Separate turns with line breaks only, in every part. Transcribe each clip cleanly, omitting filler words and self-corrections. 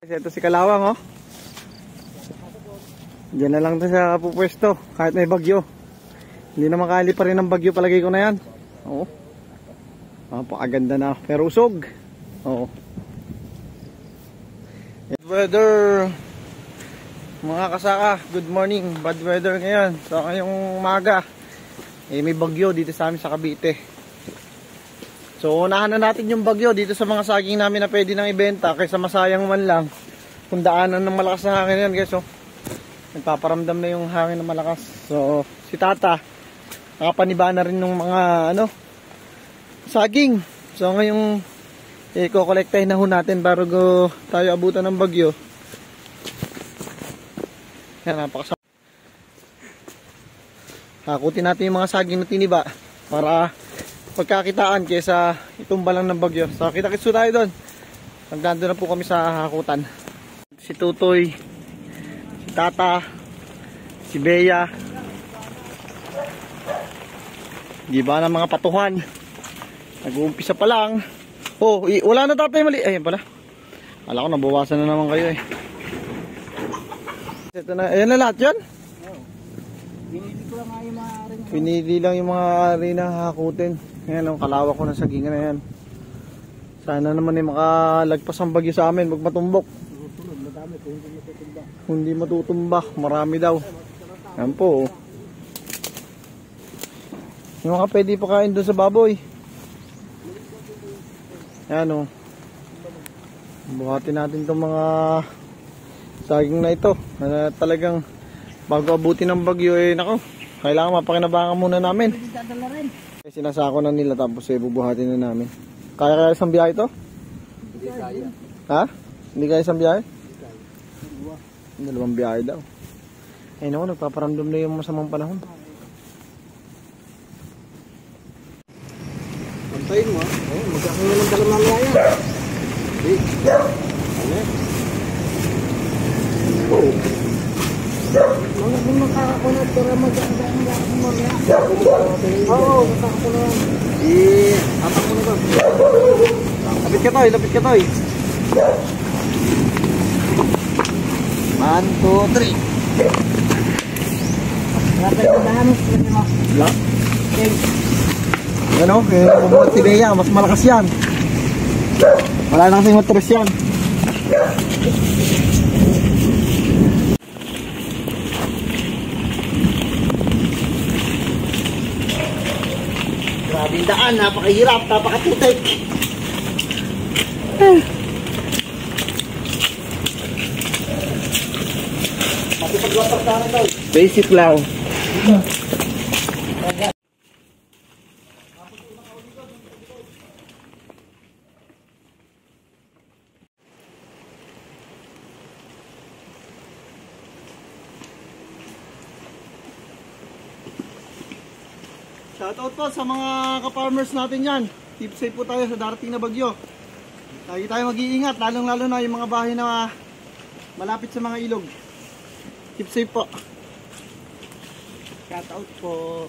Ito si Kalawang, oh. Diyan na lang ito sa pupwesto kahit may bagyo. Hindi na makali pa rin ang bagyo, palagay ko na yan. Oo. Napakaganda na, pero usog. Oo. Bad weather, mga kasaka. Good morning. Bad weather ngayon. So ngayong umaga may bagyo dito sa amin sa Cavite. So unahan na natin yung bagyo dito sa mga saging namin na pwede nang ibenta kaysa masayang man lang kung daanan ng malakas na hangin yan, guys. So nagpaparamdam na yung hangin na malakas. So si Tata nakapaniba na rin ng mga saging. So ngayong i-collectahin na ho natin bago tayo abutan ng bagyo. Yan, napakasarap. Hakutin natin yung mga saging na tiniba para pagkakitaan kaysa itumba lang ng bagyo. So kita-kitso tayo doon. Nagdando na po kami sa hakutan. Si Tutoy, si Tata, si Bea, di ba ng mga patuhan. Nag-uumpisa pa lang. Oh, wala na tatay, mali. Ayan pala. Akala ko nabawasan na naman kayo eh. Ito na, ayan na lahat yan. Pinili lang yung mga ari na hakutin. Ayan, ang kalawak ko na saging na yan. Sana naman ay makalagpas ang bagyo sa amin, wag matumbok. Hindi matutumba, marami daw. Ayan po. Yung mga pwede pa kain doon sa baboy. Ayan o. Buhatin natin itong mga saging na ito. Na talagang bago abutin ng bagyo eh, nako, kailangan mapakinabangan muna namin. Sinasako na nila tapos eh, bubuhatin na namin. Kaya isang biyahe ito?
Hindi kaya.
Ha? Hindi kaya isang biyahe? Dalawang biyahe daw. Ay naku, nagpaparamdam na yung masamang panahon.
Pantayin mo ha? Oo, magkakaroon ng dalang mamaya yan. Ano? Oo. Mga kung makakakunod para magkakaroon ng mamaya. Oo, makakakunod. Apak mo na ba?
Lapit ka toy, lapit ka toy. 1, 2, 3.
Lapit ko dahanos ko nyo.
Wala? Ano? Bumulat si Bea, mas malakas yan. Wala na kasing matras yan.
Grabe yung daan, napakahirap, napakatutik. Pati paglapak ka na daw.
Basic lang. Shoutout po sa mga ka-farmers natin yan. Keep safe po tayo sa darating na bagyo. Lagi tayo mag-iingat, lalong-lalo na yung mga bahay na malapit sa mga ilog. Keep safe po. Shoutout po.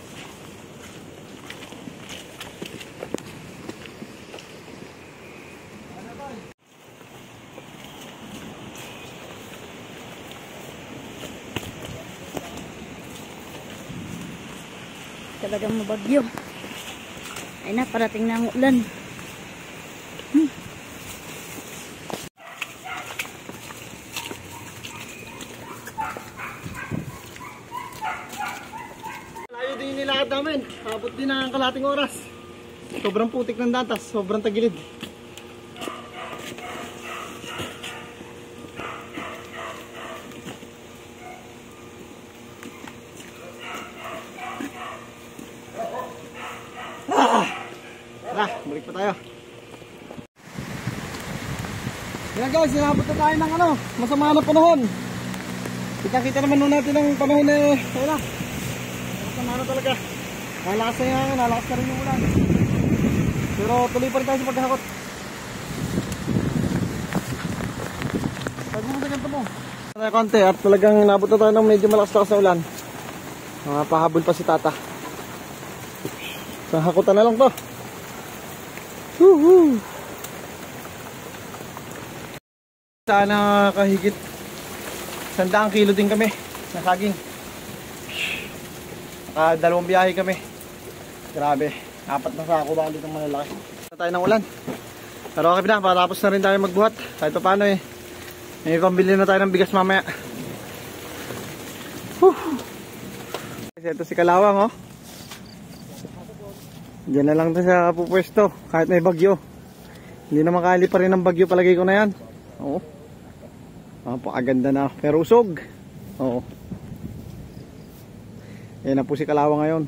Talagang mabagyo. Ay na, parating na ang ulan.
Layo din yung nilakad namin. Abot din ang kalating oras. Sobrang putik ng datas, sobrang tagilid. Balik pa tayo. Yan guys, sinabot na tayo ng masama na panahon. Kita-kita naman nun natin ang panahon eh. Ayun na. Masama na talaga. Nalakas na yung hangin, nalakas na rin yung ulan. Pero tuloy pa rin tayo sa paghahakot. Pag mo sa ganito mo. Konti at talagang nabot na tayo ng medyo malakas-lakas na ulan. Pahabol pa si Tata. Sa hakutan na lang to. Woohoo! Sana kahigit 100 kilo din kami na saging. Dalawang biyahe kami. Grabe, 4 na sako ba dito malalaki. Tayo ng ulan. Pero okay na, patapos na rin tayo magbuhat. Kahit pa paano eh. May pambili na tayo ng bigas mamaya. Ito si Kalawang oh. Diyan na lang ito sa pupwesto. Kahit may bagyo. Hindi na makali pa rin ng bagyo, palagay ko na yan. Oo. Napakaganda na. Pero usog. Oo. Yan na po si Kalawang ngayon.